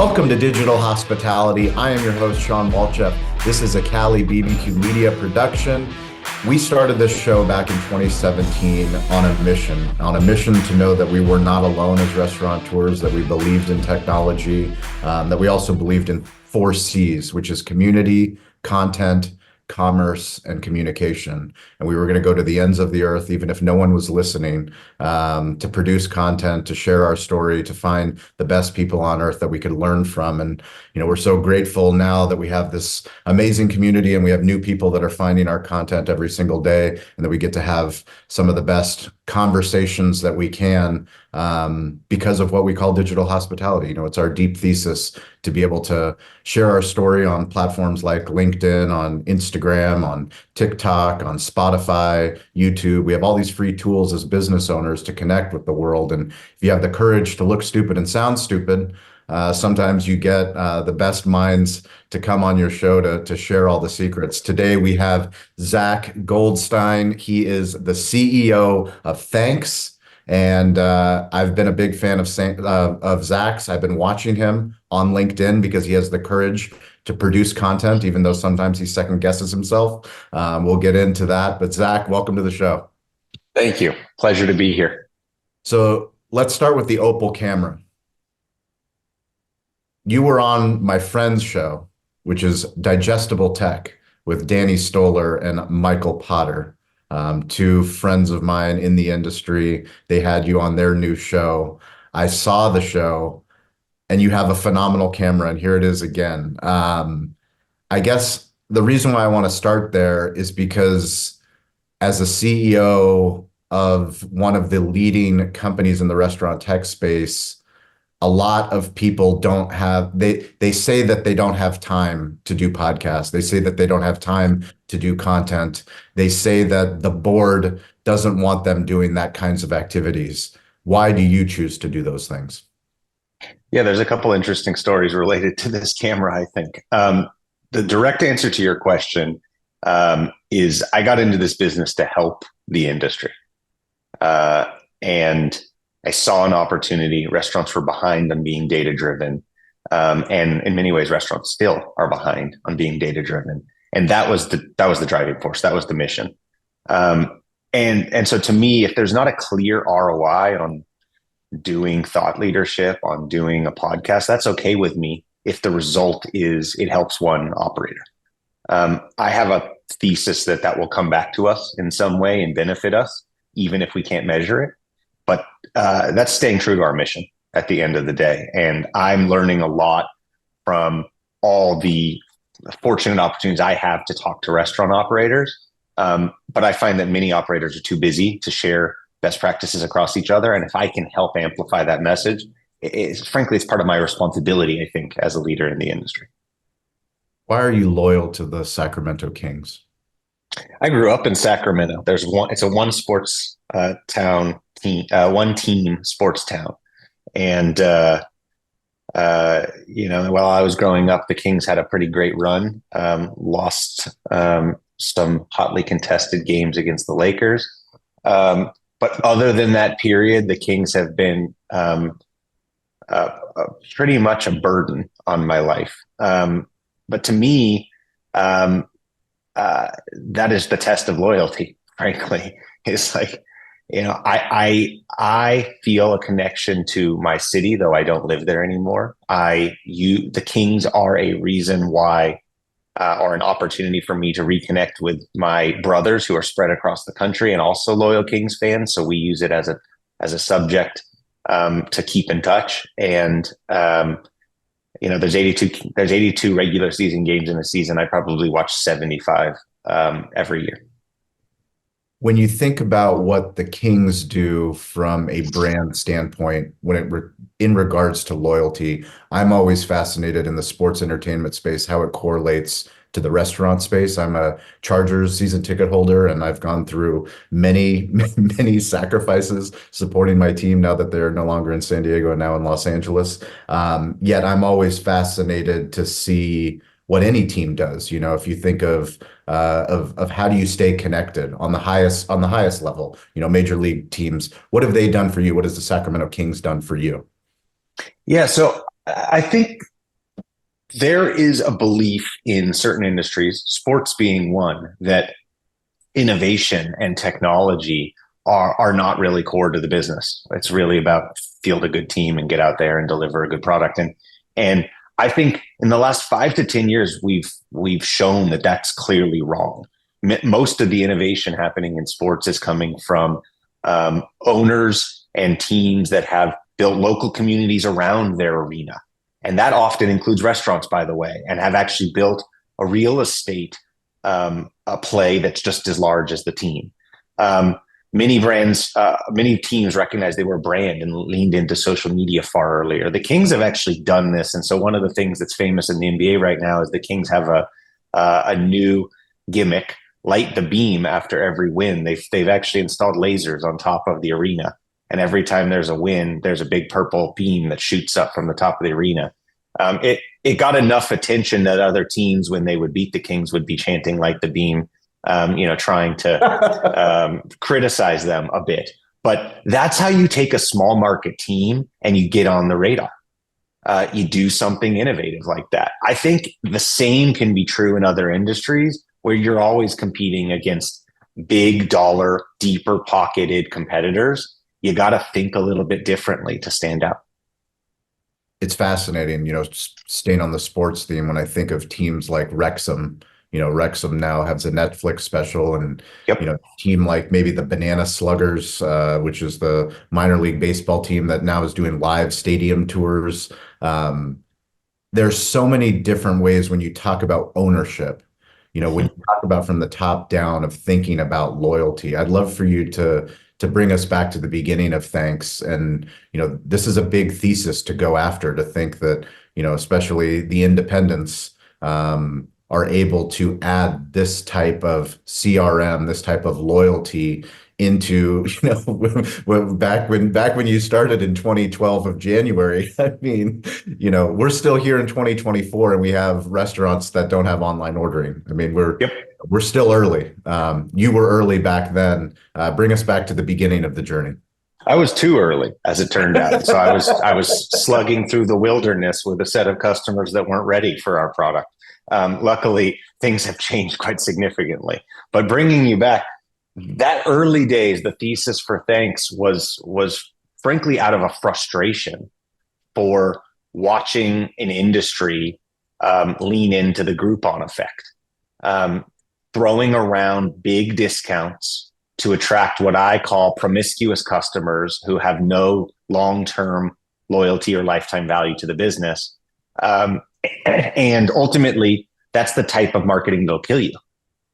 Welcome to Digital Hospitality. I am your host, Shawn Walchef. This is a Cali BBQ Media production. We started this show back in 2017 on a mission to know that we were not alone as restaurateurs, that we believed in technology, that we also believed in 4 C's, which is community, content, commerce, and communication. And we were going to go to the ends of the earth, even if no one was listening, to produce content, to share our story, to find the best people on earth that we could learn from. And, we're so grateful now that we have this amazing community and we have new people that are finding our content every single day, and that we get to have some of the best conversations that we can because of what we call digital hospitality. It's our deep thesis to be able to share our story on platforms like LinkedIn, on Instagram, on TikTok, on Spotify, YouTube. We have all these free tools as business owners to connect with the world. And if you have the courage to look stupid and sound stupid, sometimes you get the best minds to come on your show to share all the secrets. Today we have Zach Goldstein. He is the CEO of Thanx. And I've been a big fan of Zach's. I've been watching him on LinkedIn because he has the courage to produce content, even though sometimes he second guesses himself. We'll get into that. But Zach, welcome to the show. Thank you. Pleasure to be here. So let's start with the Opal camera. You were on my friend's show, which is Digestible Tech, with Danny Stoller and Michael Potter. 2 friends of mine in the industry. They had you on their new show. I saw the show, and you have a phenomenal camera, and here it is again. I guess the reason why I want to start there is because as a CEO of one of the leading companies in the restaurant tech space, a lot of people they say that they don't have time to do podcasts. They say that they don't have time to do content. They say that the board doesn't want them doing that kinds of activities. Why do you choose to do those things? Yeah, there's a couple interesting stories related to this camera, I think. The direct answer to your question is I got into this business to help the industry. And I saw an opportunity. Restaurants were behind on being data-driven. And in many ways, restaurants still are behind on being data-driven. And that was the driving force. That was the mission. And so to me, if there's not a clear ROI on doing thought leadership, on doing a podcast, that's okay with me if the result is it helps one operator. I have a thesis that will come back to us in some way and benefit us, even if we can't measure it. But that's staying true to our mission at the end of the day. And I'm learning a lot from all the fortunate opportunities I have to talk to restaurant operators. But I find that many operators are too busy to share best practices across each other. And if I can help amplify that message, frankly, it's part of my responsibility, I think, as a leader in the industry. Why are you loyal to the Sacramento Kings? I grew up in Sacramento. It's a one sports town team, one team sports town. And, while I was growing up, the Kings had a pretty great run, lost some hotly contested games against the Lakers. But other than that period, the Kings have been pretty much a burden on my life. But to me, that is the test of loyalty, frankly. It's like, I feel a connection to my city, though I don't live there anymore. The Kings are a reason why, or an opportunity for me to reconnect with my brothers who are spread across the country and also loyal Kings fans. So we use it as a subject to keep in touch. And there's 82 regular season games in a season. I probably watch 75 every year. When you think about what the Kings do from a brand standpoint, in regards to loyalty, I'm always fascinated in the sports entertainment space, how it correlates to the restaurant space. I'm a Chargers season ticket holder, and I've gone through many, many sacrifices supporting my team now that they're no longer in San Diego and now in Los Angeles. Yet I'm always fascinated to see what any team does. If you think of how do you stay connected on the highest level, major league teams, what have they done for you? What has the Sacramento Kings done for you? Yeah, so I think There is a belief in certain industries, sports being one, that innovation and technology are not really core to the business. It's really about field a good team and get out there and deliver a good product. And I think in the last 5 to 10 years, we've shown that that's clearly wrong. Most of the innovation happening in sports is coming from owners and teams that have built local communities around their arena. And that often includes restaurants, by the way, and have actually built a real estate a play that's just as large as the team. Many brands, many teams recognized they were a brand and leaned into social media far earlier. The Kings have actually done this. And so one of the things that's famous in the NBA right now is the Kings have a new gimmick, light the beam after every win. They've actually installed lasers on top of the arena. And every time there's a win, there's a big purple beam that shoots up from the top of the arena. It got enough attention that other teams, when they would beat the Kings, would be chanting "Light the Beam," trying to criticize them a bit. But that's how you take a small market team and you get on the radar. You do something innovative like that. I think the same can be true in other industries where you're always competing against big dollar, deeper pocketed competitors. You got to think a little bit differently to stand out. It's fascinating, staying on the sports theme. When I think of teams like Wrexham, Wrexham now has a Netflix special, and Yep. Team like maybe the Banana Sluggers, which is the minor league baseball team that now is doing live stadium tours. There's so many different ways when you talk about ownership, when you talk about from the top down of thinking about loyalty. I'd love for you to bring us back to the beginning of Thanx. And, this is a big thesis to go after, to think that, especially the independents are able to add this type of CRM, this type of loyalty into, back when you started in 2012 of January. I mean, we're still here in 2024 and we have restaurants that don't have online ordering. I mean, we're still early. You were early back then. Bring us back to the beginning of the journey. I was too early, as it turned out. So I was slugging through the wilderness with a set of customers that weren't ready for our product. Luckily, things have changed quite significantly. But bringing you back, that early days, the thesis for Thanx was frankly out of a frustration for watching an industry lean into the Groupon effect, throwing around big discounts to attract what I call promiscuous customers who have no long-term loyalty or lifetime value to the business. And ultimately, that's the type of marketing that'll kill you.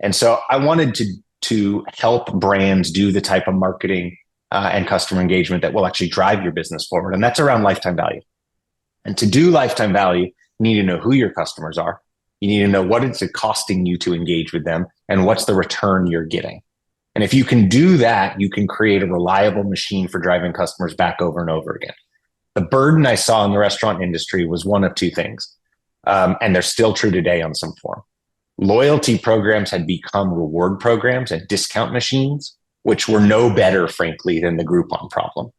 And so I wanted to help brands do the type of marketing and customer engagement that will actually drive your business forward. And that's around lifetime value. And to do lifetime value, you need to know who your customers are. You need to know what it's costing you to engage with them and what's the return you're getting. And if you can do that, you can create a reliable machine for driving customers back over and over again. The burden I saw in the restaurant industry was one of two things. And they're still true today on some form. Loyalty programs had become reward programs and discount machines, which were no better, frankly, than the Groupon problem.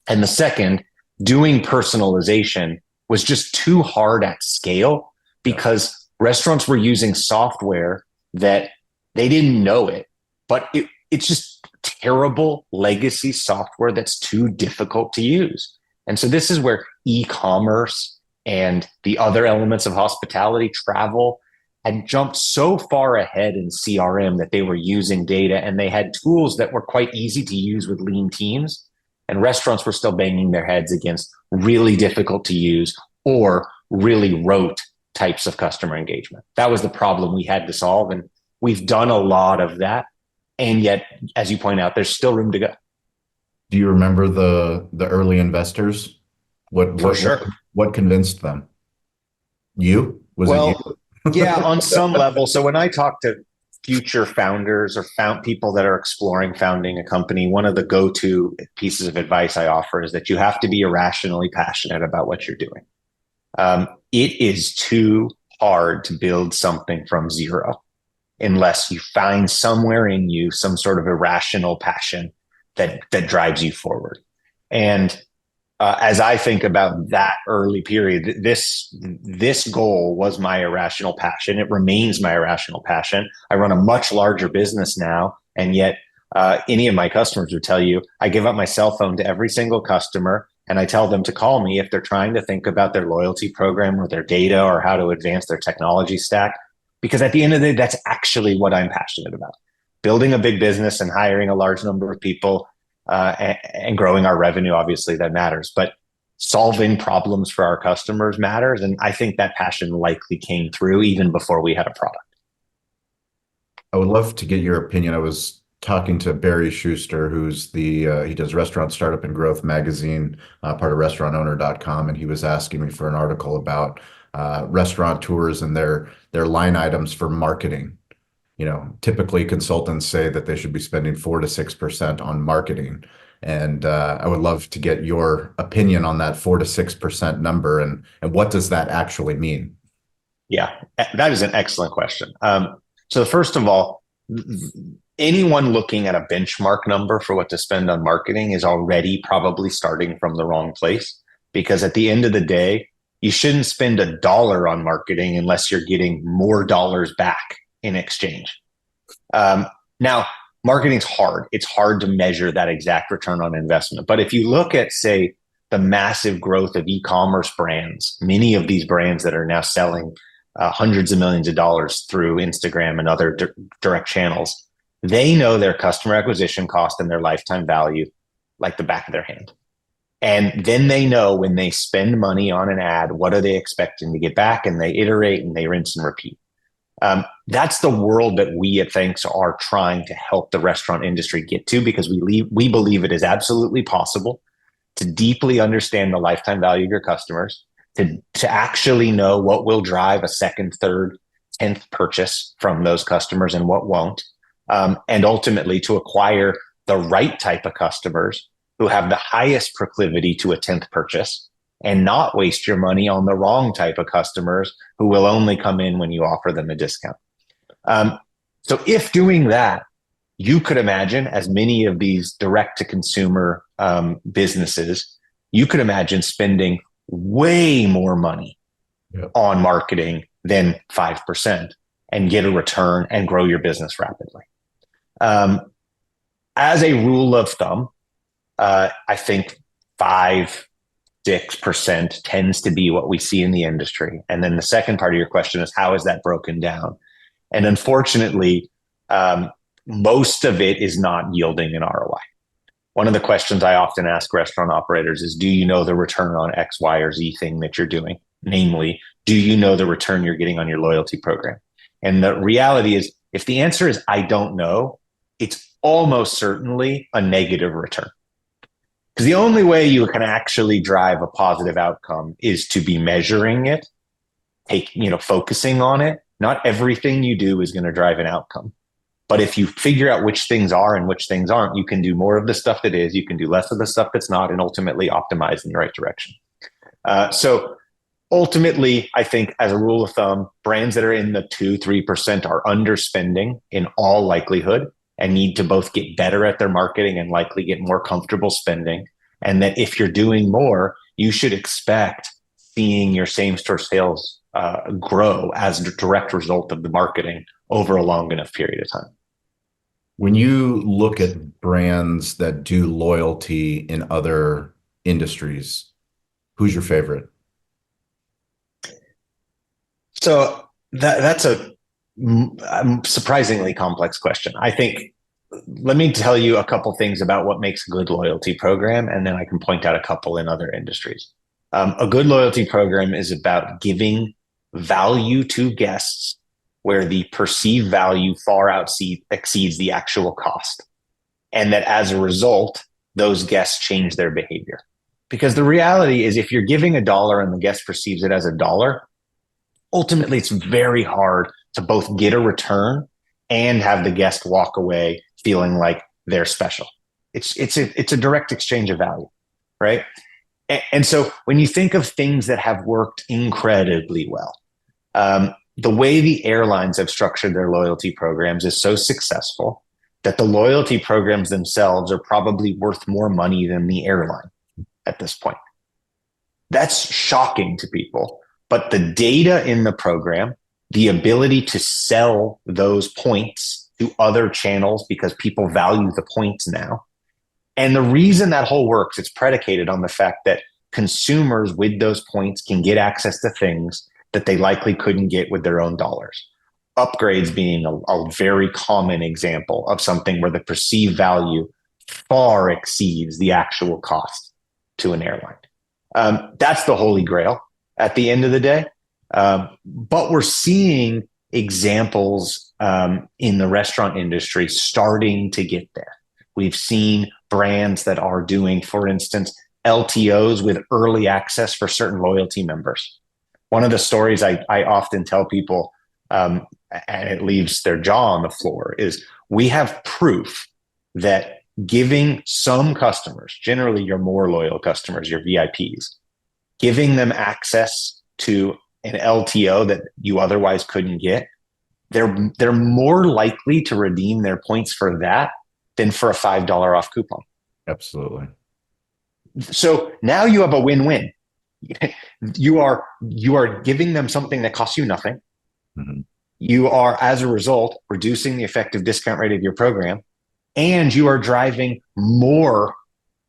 And the second, doing personalization was just too hard at scale because restaurants were using software that they didn't know it, but it's just terrible legacy software that's too difficult to use. And so this is where e-commerce and the other elements of hospitality, travel, had jumped so far ahead in CRM that they were using data and they had tools that were quite easy to use with lean teams. And restaurants were still banging their heads against really difficult to use or really rote types of customer engagement. That was the problem we had to solve. And we've done a lot of that. And yet, as you point out, there's still room to go. Do you remember the early investors? For sure. What convinced them? You? Was it you? Yeah, on some level. So when I talk to future founders or people that are exploring founding a company, one of the go-to pieces of advice I offer is that you have to be irrationally passionate about what you're doing. It is too hard to build something from zero unless you find somewhere in you some sort of irrational passion that drives you forward. And As I think about that early period, this goal was my irrational passion. It remains my irrational passion. I run a much larger business now, and yet any of my customers would tell you I give up my cell phone to every single customer, and I tell them to call me if they're trying to think about their loyalty program or their data or how to advance their technology stack. Because at the end of the day, that's actually what I'm passionate about. Building a big business and hiring a large number of people and growing our revenue, obviously that matters, but solving problems for our customers matters. And I think that passion likely came through even before we had a product. I would love to get your opinion. I was talking to Barry Schuster, who's he does Restaurant Startup and Growth magazine, part of restaurantowner.com, and he was asking me for an article about restaurateurs and their line items for marketing. Typically consultants say that they should be spending 4 to 6% on marketing. And I would love to get your opinion on that 4 to 6% number and what does that actually mean? Yeah, that is an excellent question. So first of all, anyone looking at a benchmark number for what to spend on marketing is already probably starting from the wrong place, because at the end of the day, you shouldn't spend $1 on marketing unless you're getting more dollars back in exchange. Now, marketing's hard. It's hard to measure that exact return on investment. But if you look at, say, the massive growth of e-commerce brands, many of these brands that are now selling hundreds of millions of dollars through Instagram and other direct channels, they know their customer acquisition cost and their lifetime value like the back of their hand. And then they know when they spend money on an ad, what are they expecting to get back? And they iterate and they rinse and repeat. That's the world that we at Thanx are trying to help the restaurant industry get to, because we believe it is absolutely possible to deeply understand the lifetime value of your customers, to actually know what will drive a second, third, 10th purchase from those customers and what won't, and ultimately to acquire the right type of customers who have the highest proclivity to a 10th purchase, and not waste your money on the wrong type of customers who will only come in when you offer them a discount. So if doing that, you could imagine, as many of these direct-to-consumer businesses, you could imagine spending way more money on marketing than 5% and get a return and grow your business rapidly. As a rule of thumb, I think 5-6% tends to be what we see in the industry. And then the second part of your question is, how is that broken down? And unfortunately, most of it is not yielding an ROI. One of the questions I often ask restaurant operators is, do you know the return on X, Y, or Z thing that you're doing? Namely, do you know the return you're getting on your loyalty program? And the reality is, if the answer is, I don't know, it's almost certainly a negative return. Because the only way you can actually drive a positive outcome is to be measuring it, focusing on it. Not everything you do is going to drive an outcome. But if you figure out which things are and which things aren't, you can do more of the stuff that is, you can do less of the stuff that's not, and ultimately optimize in the right direction. So ultimately, I think as a rule of thumb, brands that are in the 2-3% are underspending in all likelihood, and need to both get better at their marketing and likely get more comfortable spending. And that if you're doing more, you should expect seeing your same store sales grow as a direct result of the marketing over a long enough period of time. When you look at brands that do loyalty in other industries, who's your favorite? So that's a surprisingly complex question. I think, let me tell you a couple things about what makes a good loyalty program, and then I can point out a couple in other industries. A good loyalty program is about giving value to guests where the perceived value far exceeds the actual cost. And that as a result, those guests change their behavior. Because the reality is, if you're giving $1 and the guest perceives it as $1, ultimately it's very hard to both get a return and have the guest walk away feeling like they're special. It's a direct exchange of value, right? And so when you think of things that have worked incredibly well, the way the airlines have structured their loyalty programs is so successful that the loyalty programs themselves are probably worth more money than the airline at this point. That's shocking to people. But the data in the program, the ability to sell those points to other channels because people value the points now. And the reason that whole works, it's predicated on the fact that consumers with those points can get access to things that they likely couldn't get with their own dollars. Upgrades being a very common example of something where the perceived value far exceeds the actual cost to an airline. That's the holy grail at the end of the day. But we're seeing examples in the restaurant industry starting to get there. We've seen brands that are doing, for instance, LTOs with early access for certain loyalty members. One of the stories I often tell people, and it leaves their jaw on the floor, is we have proof that giving some customers, generally your more loyal customers, your VIPs, giving them access to an LTO that you otherwise couldn't get, they're more likely to redeem their points for that than for a $5 off coupon. Absolutely. So now you have a win-win. You are giving them something that costs you nothing. Mm-hmm. You are, as a result, reducing the effective discount rate of your program, and you are driving more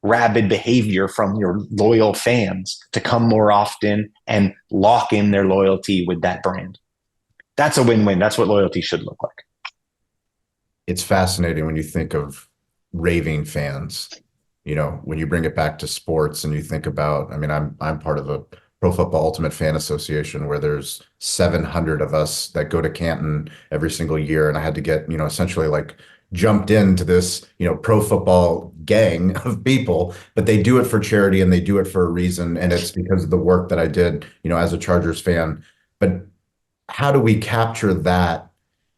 rabid behavior from your loyal fans to come more often and lock in their loyalty with that brand. That's a win-win. That's what loyalty should look like. It's fascinating when you think of raving fans, you know, when you bring it back to sports and you think about, I mean, I'm part of the Pro Football Ultimate Fan Association, where there's 700 of us that go to Canton every single year. And I had to get, you know, essentially like jumped into this, you know, pro football gang of people, but they do it for charity and they do it for a reason. And it's because of the work that I did, you know, as a Chargers fan. But how do we capture that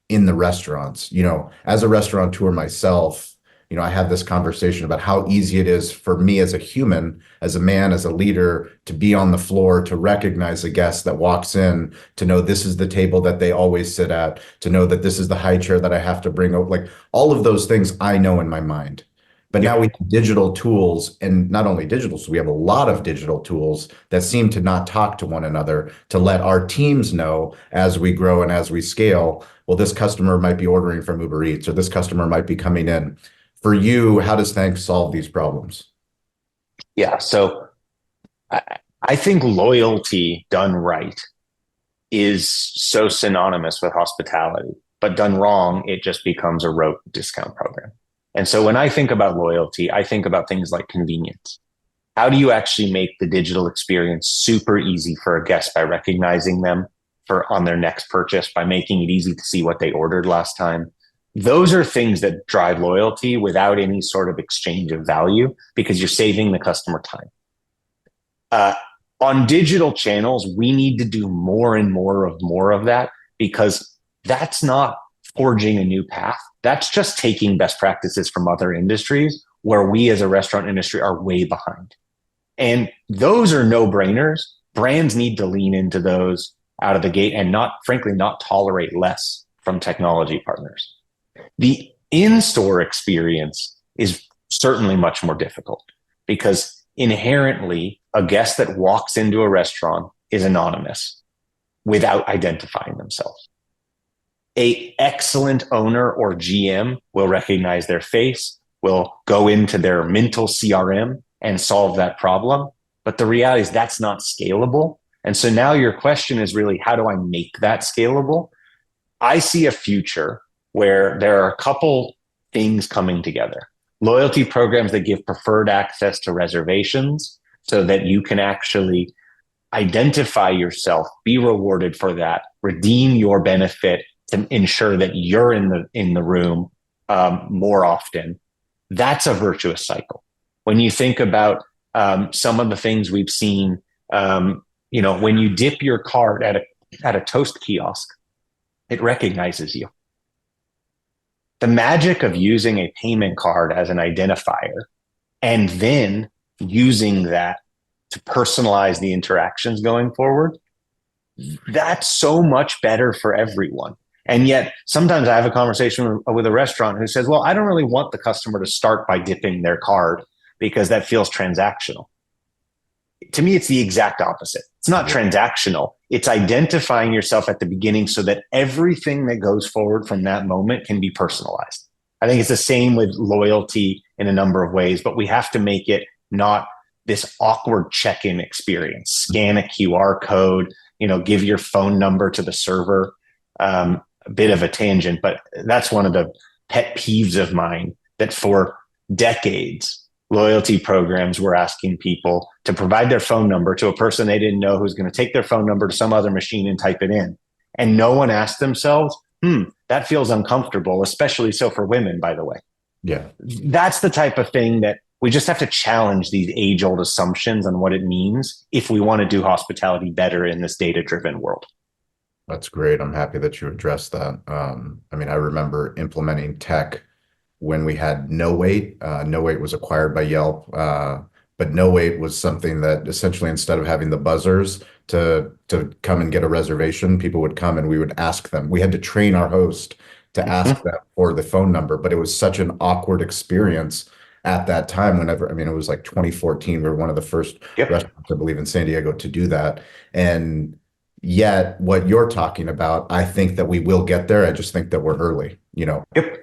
in the restaurants? You know, as a restaurateur myself, you know, I had this conversation about how easy it is for me as a human, as a man, as a leader, to be on the floor, to recognize a guest that walks in, to know this is the table that they always sit at, to know that this is the high chair that I have to bring over. Like all of those things I know in my mind. But now we have digital tools, and not only digital, so we have a lot of digital tools that seem to not talk to one another, to let our teams know as we grow and as we scale, well, this customer might be ordering from Uber Eats, or this customer might be coming in. For you, how does Thanx solve these problems? Yeah, so I think loyalty done right is so synonymous with hospitality, but done wrong, it just becomes a rote discount program. And so when I think about loyalty, I think about things like convenience. How do you actually make the digital experience super easy for a guest by recognizing them on their next purchase, by making it easy to see what they ordered last time? Those are things that drive loyalty without any sort of exchange of value, because you're saving the customer time. On digital channels, we need to do more and more of that, because that's not forging a new path. That's just taking best practices from other industries where we as a restaurant industry are way behind. And those are no-brainers. Brands need to lean into those out of the gate and frankly, not tolerate less from technology partners. The in-store experience is certainly much more difficult, because inherently a guest that walks into a restaurant is anonymous without identifying themselves. An excellent owner or GM will recognize their face, will go into their mental CRM and solve that problem. But the reality is that's not scalable. And so now your question is really, how do I make that scalable? I see a future where there are a couple things coming together. Loyalty programs that give preferred access to reservations so that you can actually identify yourself, be rewarded for that, redeem your benefit to ensure that you're in the room more often. That's a virtuous cycle. When you think about some of the things we've seen, you know, when you dip your card at a Toast kiosk, it recognizes you. The magic of using a payment card as an identifier and then using that to personalize the interactions going forward, that's so much better for everyone. And yet sometimes I have a conversation with a restaurant who says, well, I don't really want the customer to start by dipping their card because that feels transactional. To me, it's the exact opposite. It's not transactional. It's identifying yourself at the beginning so that everything that goes forward from that moment can be personalized. I think it's the same with loyalty in a number of ways, but we have to make it not this awkward check-in experience. Scan a QR code, give your phone number to the server. A bit of a tangent, but that's one of the pet peeves of mine, that for decades, loyalty programs were asking people to provide their phone number to a person they didn't know, who's going to take their phone number to some other machine and type it in. And no one asked themselves, that feels uncomfortable, especially so for women, by the way. Yeah. That's the type of thing that we just have to challenge these age-old assumptions on what it means if we want to do hospitality better in this data-driven world. That's great. I'm happy that you addressed that. I remember implementing tech when we had No Wait. No Wait was acquired by Yelp, but No Wait was something that essentially, instead of having the buzzers to come and get a reservation, people would come and we would ask them. We had to train our host to ask them for the phone number, but it was such an awkward experience at that time. It was like 2014. We were one of the first restaurants, I believe, in San Diego to do that. And yet what you're talking about, I think that we will get there. I just think that we're early.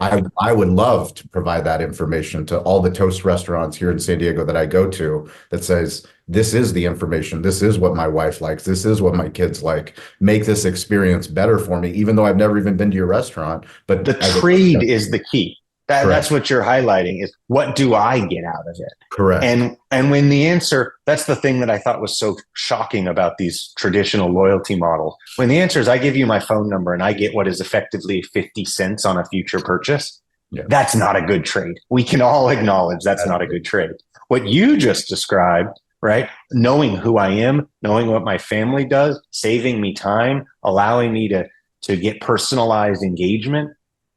I would love to provide that information to all the Toast restaurants here in San Diego that I go to, that says, this is the information. This is what my wife likes. This is what my kids like. Make this experience better for me, even though I've never even been to your restaurant. But the trade is the key. That's what you're highlighting, is what do I get out of it? Correct. And when the answer, that's the thing that I thought was so shocking about these traditional loyalty models. When the answer is, I give you my phone number and I get what is effectively 50 cents on a future purchase, that's not a good trade. We can all acknowledge that's not a good trade. What you just described, right? Knowing who I am, knowing what my family does, saving me time, allowing me to get personalized engagement,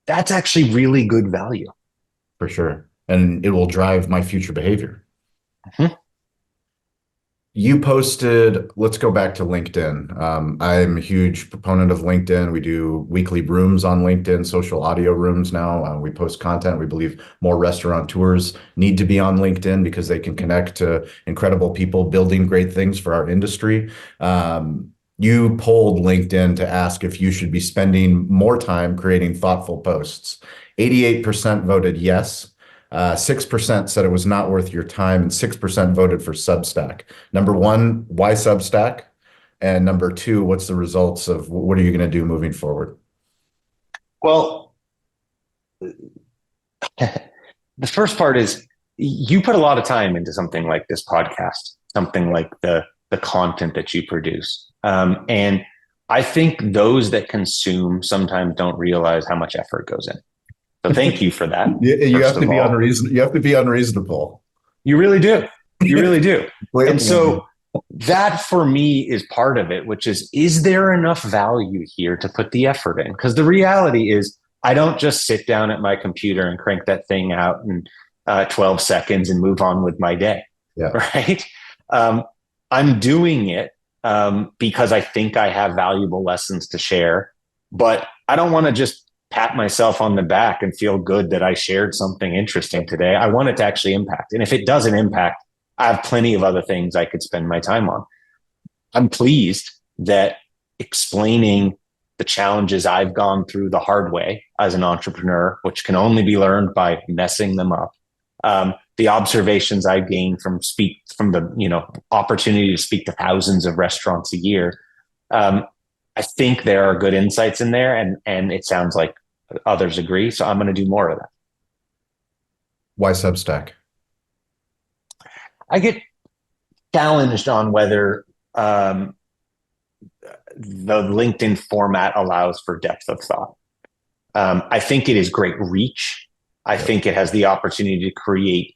that's actually really good value. For sure. And it will drive my future behavior. You posted, let's go back to LinkedIn. I'm a huge proponent of LinkedIn. We do weekly rooms on LinkedIn, social audio rooms now. We post content. We believe more restaurateurs need to be on LinkedIn because they can connect to incredible people building great things for our industry. You polled LinkedIn to ask if you should be spending more time creating thoughtful posts. 88% voted yes. 6% said it was not worth your time, and 6% voted for Substack. Number one, why Substack? And number two, what's the results of what are you going to do moving forward? Well, the first part is you put a lot of time into something like this podcast, something like the content that you produce. And I think those that consume sometimes don't realize how much effort goes in. So thank you for that. You have to be unreasonable. You have to be unreasonable. You really do. You really do. And so that for me is part of it, which is there enough value here to put the effort in? Because the reality is I don't just sit down at my computer and crank that thing out in 12 seconds and move on with my day. Right? I'm doing it because I think I have valuable lessons to share, but I don't want to just pat myself on the back and feel good that I shared something interesting today. I want it to actually impact. And if it doesn't impact, I have plenty of other things I could spend my time on. I'm pleased that explaining the challenges I've gone through the hard way as an entrepreneur, which can only be learned by messing them up. The observations I've gained from the opportunity to speak to thousands of restaurants a year. I think there are good insights in there, and it sounds like others agree. So I'm going to do more of that. Why Substack? I get challenged on whether the LinkedIn format allows for depth of thought. I think it is great reach. I think it has the opportunity to create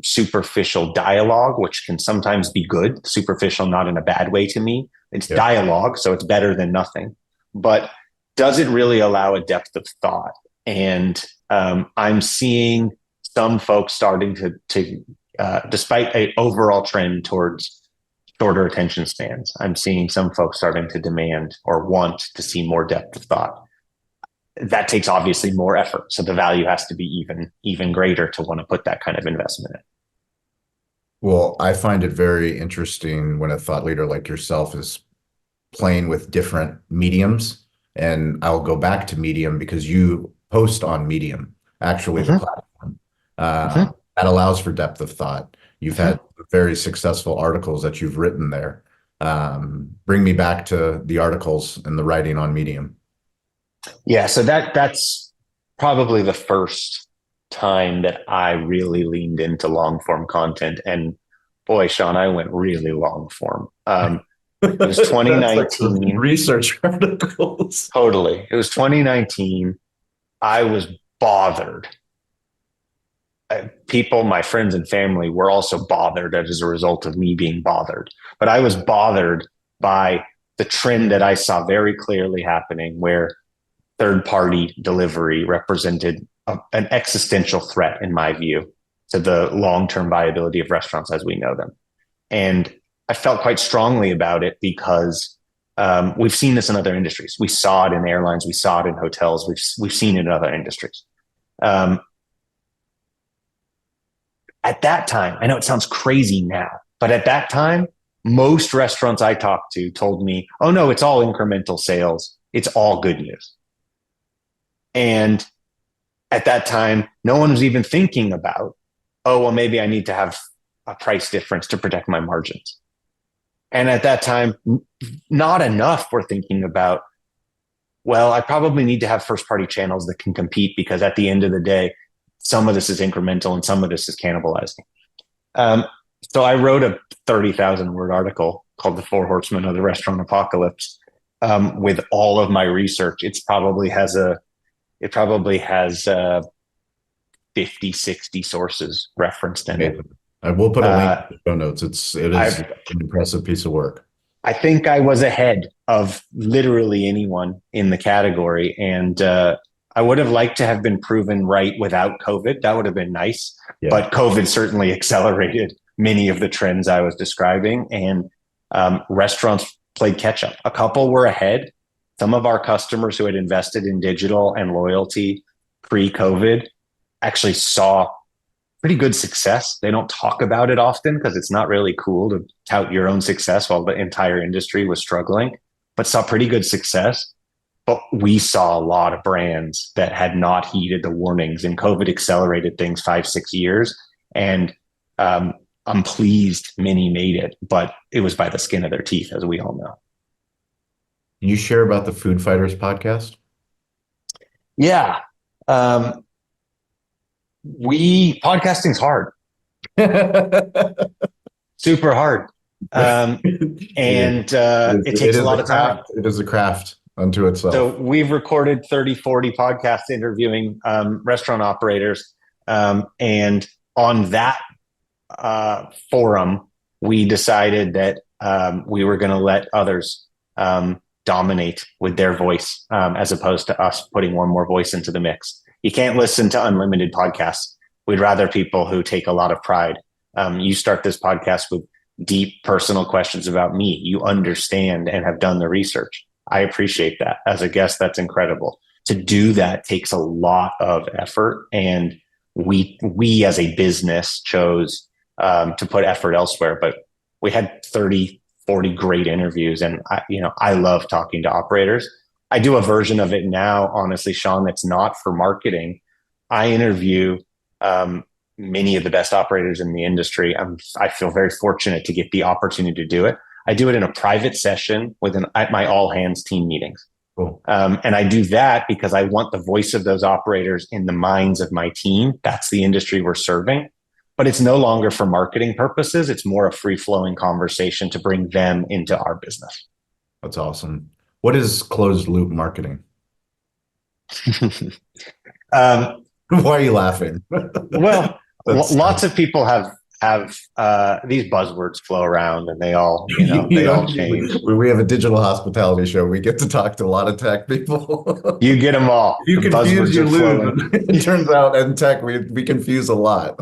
superficial dialogue, which can sometimes be good. Superficial, not in a bad way to me. It's dialogue, so it's better than nothing. But does it really allow a depth of thought? And I'm seeing some folks starting to despite an overall trend towards shorter attention spans, I'm seeing some folks starting to demand or want to see more depth of thought. That takes obviously more effort. So the value has to be even greater to want to put that kind of investment in. Well, I find it very interesting when a thought leader like yourself is playing with different mediums. And I'll go back to Medium because you post on Medium, actually the Hmm. platform. Hmm. That allows for depth of thought. You've Hmm. had very successful articles that you've written there. Bring me back to the articles and the writing on Medium. Yeah, so that's probably the first time that I really leaned into long form content. And boy, Shawn, I went really long form. It was That's like some 2019. research articles. Totally. It was 2019. I was bothered. People, my friends and family were also bothered as a result of me being bothered. But I was bothered by the trend that I saw very clearly happening where third party delivery represented an existential threat, in my view, to the long term viability of restaurants as we know them. And I felt quite strongly about it because we've seen this in other industries. We saw it in airlines, we saw it in hotels, we've seen it in other industries. Um, at that time, I know it sounds crazy now, but at that time, most restaurants I talked to told me, "Oh no, it's all incremental sales. It's all good news." And at that time, no one was even thinking about, oh, well, maybe I need to have a price difference to protect my margins. And at that time, not enough were thinking about, well, I probably need to have first party channels that can compete because at the end of the day, some of this is incremental and some of this is cannibalizing. Um, so I wrote a 30,000 word article called The Four Horsemen of the Restaurant Apocalypse with all of my research. It probably has 50, 60 sources referenced in it. I will put a link Uh, in the show notes. It is I an impressive piece of work. I think I was ahead of literally anyone in the category, and I would have liked to have been proven right without COVID. That would have been nice, Yeah. but COVID certainly accelerated many of the trends I was describing, and restaurants played catch up. A couple were ahead. Some of our customers who had invested in digital and loyalty pre-COVID actually saw pretty good success. They don't talk about it often because it's not really cool to tout your own success while the entire industry was struggling, but saw pretty good success. But we saw a lot of brands that had not heeded the warnings, and COVID accelerated things 5, 6 years. And I'm pleased many made it, but it was by the skin of their teeth, as we all know. Can you share about the Food Fighters podcast? Yeah. Um, Podcasting's hard, super hard. And it It takes a is lot a of time. craft. It is a craft unto itself. So we've recorded 30, 40 podcasts interviewing restaurant operators. And on that forum, we decided that we were going to let others dominate with their voice as opposed to us putting one more voice into the mix. You can't listen to unlimited podcasts. We'd rather people who take a lot of pride. You start this podcast with deep personal questions about me. You understand and have done the research. I appreciate that. As a guest, that's incredible. To do that takes a lot of effort, and we as a business chose to put effort elsewhere. But we had 30, 40 great interviews, and I love talking to operators. I do a version of it now, honestly, Shawn, that's not for marketing. I interview many of the best operators in the industry. I feel very fortunate to get the opportunity to do it. I do it in a private session at my all hands team meetings. Cool. And I do that because I want the voice of those operators in the minds of my team. That's the industry we're serving. But it's no longer for marketing purposes. It's more a free flowing conversation to bring them into our business. That's awesome. What is closed loop marketing? Why are you laughing? Well, lots of people have these buzzwords flow around, and they all change. We have a digital hospitality show. We get to talk to a lot of tech people. You get them all. You The confuse, buzzwords you are lose. flowing. It turns out in tech, we confuse a lot.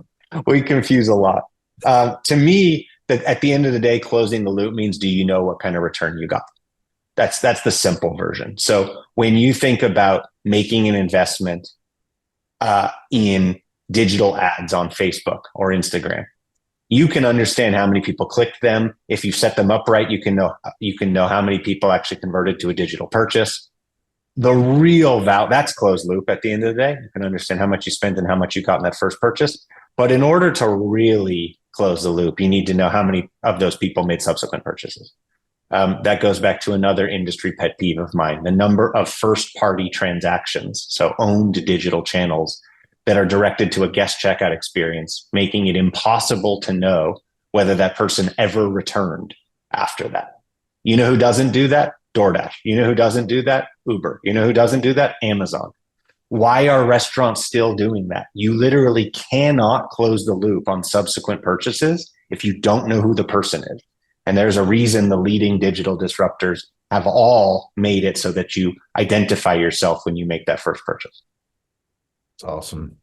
We confuse a lot. To me, that at the end of the day, closing the loop means, do you know what kind of return you got? That's the simple version. So when you think about making an investment in digital ads on Facebook or Instagram, You can understand how many people clicked them. If you set them up right, you can know how many people actually converted to a digital purchase. The real value, that's closed loop at the end of the day. You can understand how much you spent and how much you got in that first purchase. But in order to really close the loop, you need to know how many of those people made subsequent purchases. That goes back to another industry pet peeve of mine, the number of first party transactions, so owned digital channels that are directed to a guest checkout experience, making it impossible to know whether that person ever returned after that. You know who doesn't do that? DoorDash. You know who doesn't do that? Uber. You know who doesn't do that? Amazon. Why are restaurants still doing that? You literally cannot close the loop on subsequent purchases if you don't know who the person is. And there's a reason the leading digital disruptors have all made it so that you identify yourself when you make that first purchase. It's awesome.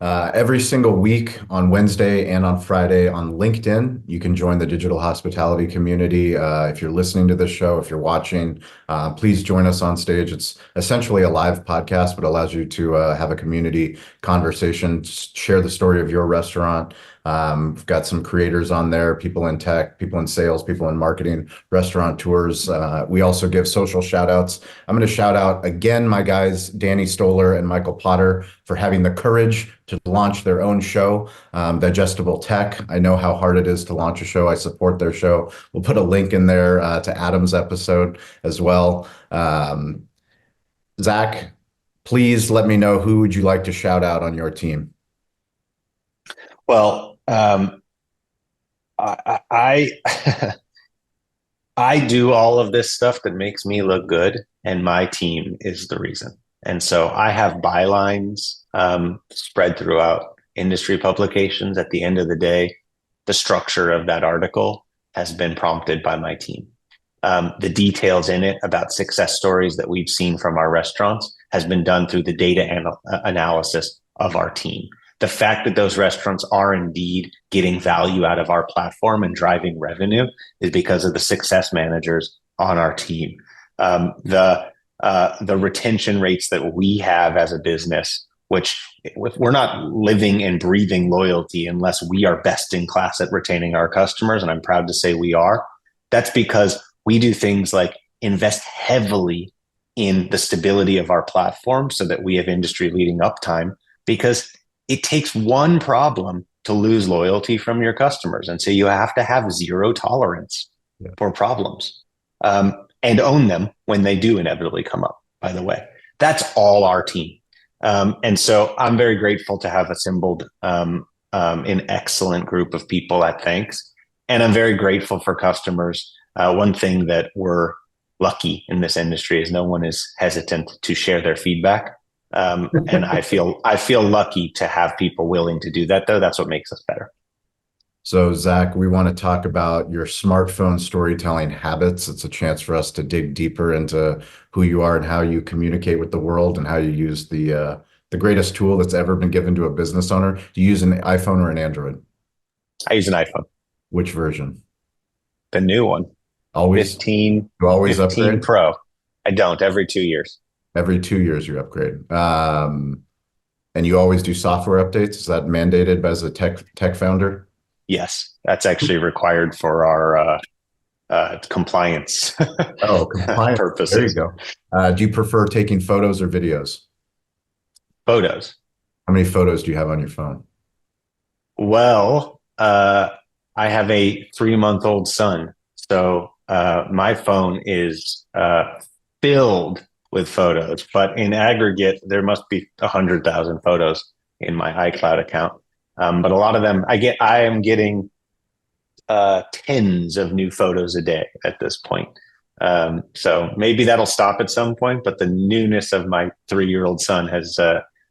Every single week on Wednesday and on Friday on LinkedIn, you can join the digital hospitality community. If you're listening to this show, if you're watching, please join us on stage. It's essentially a live podcast, but allows you to have a community conversation, share the story of your restaurant. We've got some creators on there, people in tech, people in sales, people in marketing, restaurateurs. We also give social shout outs. I'm going to shout out again my guys, Danny Stoller and Michael Potter, for having the courage to launch their own show, Digestible Tech. I know how hard it is to launch a show. I support their show. We'll put a link in there to Adam's episode as well. Zach, please let me know who would you like to shout out on your team? Well, I I do all of this stuff that makes me look good, and my team is the reason. And so I have bylines spread throughout industry publications. At the end of the day, the structure of that article has been prompted by my team. The details in it about success stories that we've seen from our restaurants has been done through the data analysis of our team. The fact that those restaurants are indeed getting value out of our platform and driving revenue is because of the success managers on our team. The retention rates that we have as a business, which we're not living and breathing loyalty unless we are best in class at retaining our customers, and I'm proud to say we are. That's because we do things like invest heavily in the stability of our platform so that we have industry leading uptime, because it takes one problem to lose loyalty from your customers. And so you have to have zero tolerance for problems and own them when they do inevitably come up, by the way. That's all our team. And so I'm very grateful to have assembled an excellent group of people at Thanx. And I'm very grateful for customers. One thing that we're lucky in this industry is no one is hesitant to share their feedback. And I feel lucky to have people willing to do that, though. That's what makes us better. So, Zach, we want to talk about your smartphone storytelling habits. It's a chance for us to dig deeper into who you are and how you communicate with the world and how you use the greatest tool that's ever been given to a business owner. Do you use an iPhone or an Android? I use an iPhone. Which version? The new one. Always? 15. You always 15 upgrade? Pro. I don't. Every 2 years. Every 2 years you upgrade. And you always do software updates? Is that mandated as a tech founder? Yes, that's actually required for our compliance. Compliance purposes. There you go. Do you prefer taking photos or videos? Photos. How many photos do you have on your phone? Well, I have a 3-month-old son, so my phone is filled with photos. But in aggregate, there must be 100,000 photos in my iCloud account. But a lot of them, I am getting tens of new photos a day at this point. So maybe that'll stop at some point, but the newness of my 3-year-old son has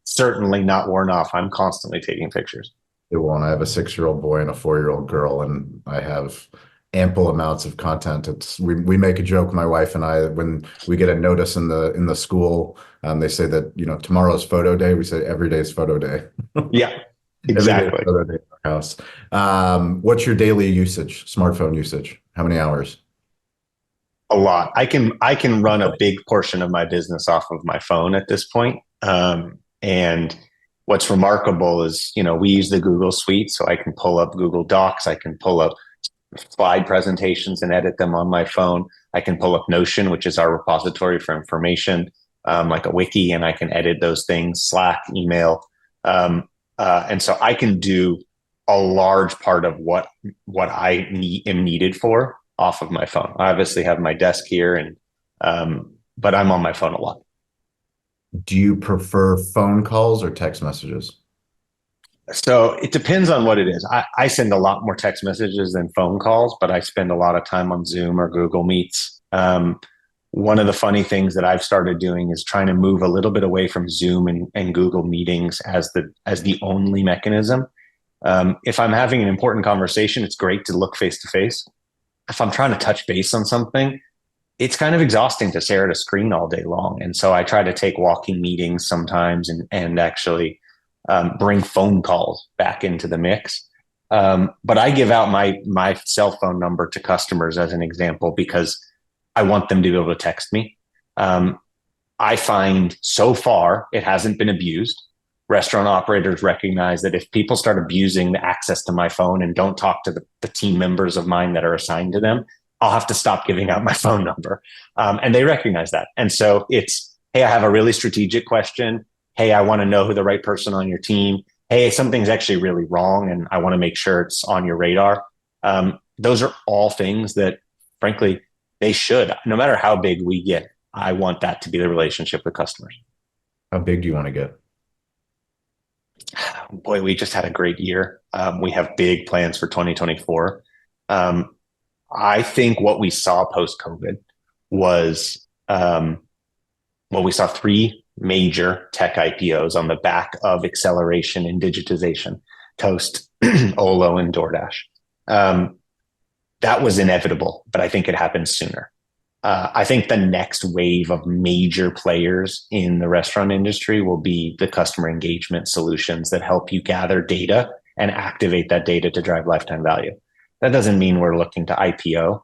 certainly not worn off. I'm constantly taking pictures. It won't. I have a 6-year-old boy and a 4-year-old girl, and I have ample amounts of content. We make a joke, my wife and I, when we get a notice in the school, they say that, tomorrow's photo day. We say every day is photo day. Yeah, exactly. Photo day in our house. What's your daily usage, smartphone usage? How many hours? A lot. I can run a big portion of my business off of my phone at this point. And what's remarkable is, we use the Google Suite, so I can pull up Google Docs, I can pull up slide presentations and edit them on my phone. I can pull up Notion, which is our repository for information, like a wiki, and I can edit those things, Slack, email. And so I can do a large part of what I am needed for off of my phone. I obviously have my desk here, but I'm on my phone a lot. Do you prefer phone calls or text messages? So it depends on what it is. I send a lot more text messages than phone calls, but I spend a lot of time on Zoom or Google Meets. One of the funny things that I've started doing is trying to move a little bit away from Zoom and Google Meetings as the only mechanism. If I'm having an important conversation, it's great to look face to face. If I'm trying to touch base on something, it's kind of exhausting to stare at a screen all day long. And so I try to take walking meetings sometimes and actually bring phone calls back into the mix. But I give out my cell phone number to customers as an example because I want them to be able to text me. I find so far it hasn't been abused. Restaurant operators recognize that if people start abusing the access to my phone and don't talk to the team members of mine that are assigned to them, I'll have to stop giving out my phone number. And they recognize that. And so it's, hey, I have a really strategic question. Hey, I want to know who the right person on your team. Hey, something's actually really wrong and I want to make sure it's on your radar. Those are all things that, frankly, they should. No matter how big we get, I want that to be the relationship with customers. How big do you want to get? Boy, we just had a great year. We have big plans for 2024. I think what we saw post-COVID was, we saw 3 major tech IPOs on the back of acceleration in digitization: Toast, Olo, and DoorDash. That was inevitable, but I think it happened sooner. I think the next wave of major players in the restaurant industry will be the customer engagement solutions that help you gather data and activate that data to drive lifetime value. That doesn't mean we're looking to IPO.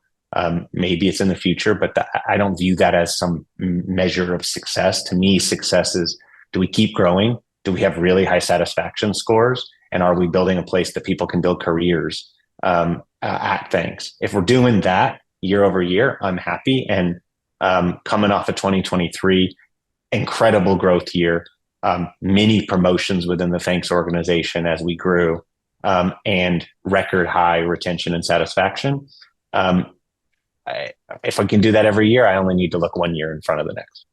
Maybe it's in the future, but I don't view that as some measure of success. To me, success is, do we keep growing? Do we have really high satisfaction scores? And are we building a place that people can build careers at Thanx? If we're doing that year over year, I'm happy. And coming off of 2023, incredible growth year, many promotions within the Thanx organization as we grew, and record high retention and satisfaction. If I can do that every year, I only need to look 1 year in front of the next.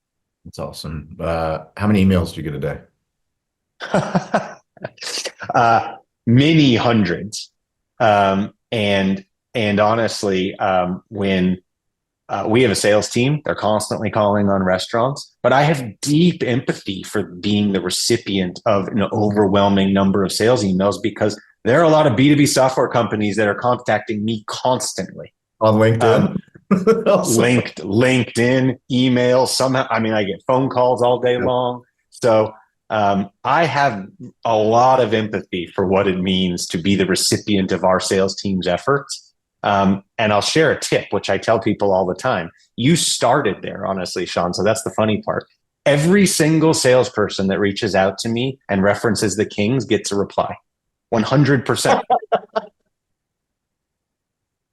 That's awesome. How many emails do you get a day? Many hundreds. And honestly, when we have a sales team, they're constantly calling on restaurants, but I have deep empathy for being the recipient of an overwhelming number of sales emails, because there are a lot of B2B software companies that are contacting me constantly. On LinkedIn? LinkedIn, email, somehow. I mean, I get phone calls all day long. So I have a lot of empathy for what it means to be the recipient of our sales team's efforts. And I'll share a tip, which I tell people all the time. You started there, honestly, Shawn. So that's the funny part. Every single salesperson that reaches out to me and references the Kings gets a reply. 100%.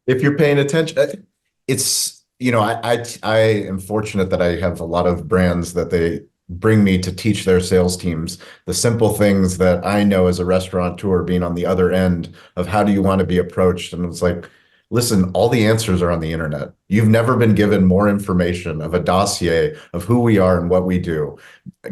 If you're paying attention, it's, I am fortunate that I have a lot of brands that they bring me to teach their sales teams the simple things that I know as a restaurateur, being on the other end of how do you want to be approached. And it's like, listen, all the answers are on the internet. You've never been given more information of a dossier of who we are and what we do.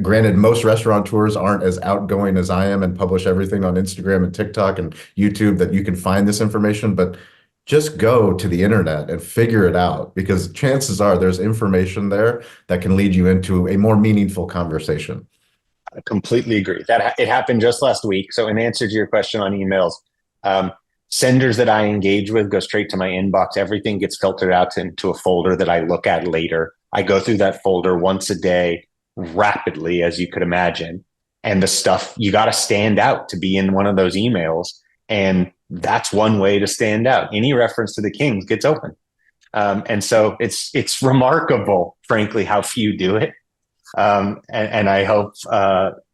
Granted, most restaurateurs aren't as outgoing as I am and publish everything on Instagram and TikTok and YouTube that you can find this information, but just go to the internet and figure it out, because chances are there's information there that can lead you into a more meaningful conversation. I completely agree. That it happened just last week. So in answer to your question on emails, senders that I engage with go straight to my inbox. Everything gets filtered out into a folder that I look at later. I go through that folder once a day rapidly, as you could imagine. And the stuff, you got to stand out to be in one of those emails. And that's one way to stand out. Any reference to the Kings gets open. And so it's remarkable, frankly, how few do it. And I hope,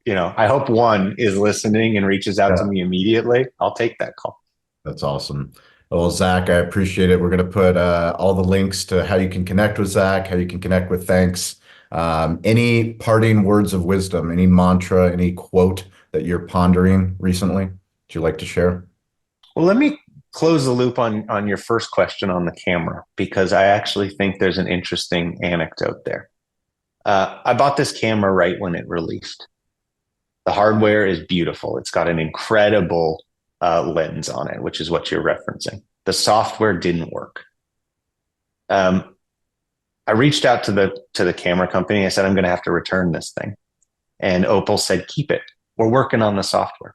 I hope one is listening and reaches out to Yeah. me immediately. I'll take that call. That's awesome. Well, Zach, I appreciate it. We're going to put all the links to how you can connect with Zach, how you can connect with Thanx. Any parting words of wisdom, any mantra, any quote that you're pondering recently, would you like to share? Well, let me close the loop on your first question on the camera, because I actually think there's an interesting anecdote there. I bought this camera right when it released. The hardware is beautiful. It's got an incredible lens on it, which is what you're referencing. The software didn't work. I reached out to the camera company. I said, I'm going to have to return this thing. And Opal said, keep it. We're working on the software.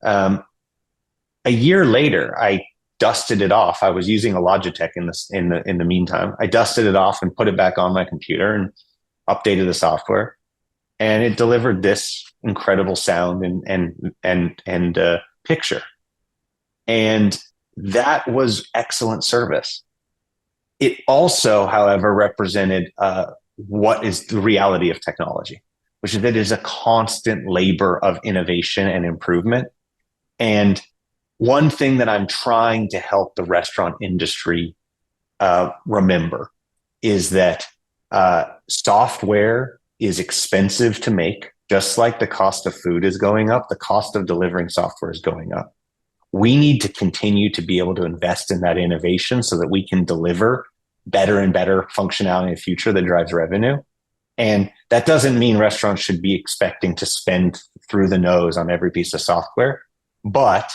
A year later, I dusted it off. I was using a Logitech in the meantime. I dusted it off and put it back on my computer and updated the software, and it delivered this incredible sound and picture. And that was excellent service. It also, however, represented what is the reality of technology, which is that it is a constant labor of innovation and improvement. And one thing that I'm trying to help the restaurant industry remember is that software is expensive to make. Just like the cost of food is going up, the cost of delivering software is going up. We need to continue to be able to invest in that innovation so that we can deliver better and better functionality in the future that drives revenue. And that doesn't mean restaurants should be expecting to spend through the nose on every piece of software, but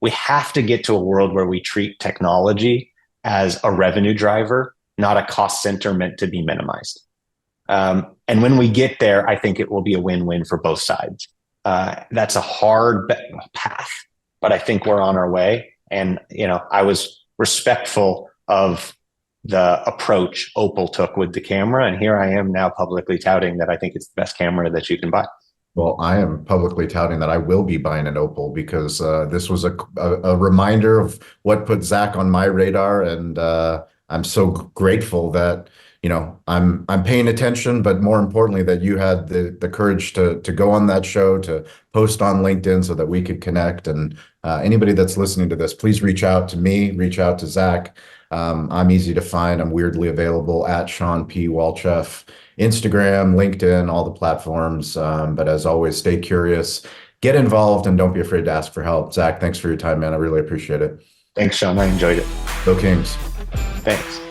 we have to get to a world where we treat technology as a revenue driver, not a cost center meant to be minimized. And when we get there, I think it will be a win-win for both sides. That's a hard path, but I think we're on our way. And, I was respectful of the approach Opal took with the camera. And here I am now publicly touting that I think it's the best camera that you can buy. Well, I am publicly touting that I will be buying an Opal because this was a reminder of what put Zach on my radar. And I'm so grateful that, I'm paying attention, but more importantly, that you had the courage to go on that show, to post on LinkedIn so that we could connect. And anybody that's listening to this, please reach out to me, reach out to Zach. I'm easy to find. I'm weirdly available at Shawn P. Walchef, Instagram, LinkedIn, all the platforms. But as always, stay curious, get involved, and don't be afraid to ask for help. Zach, thanks for your time, man. I really appreciate it. Thanks, Shawn. I enjoyed it. Go Kings. Thanks.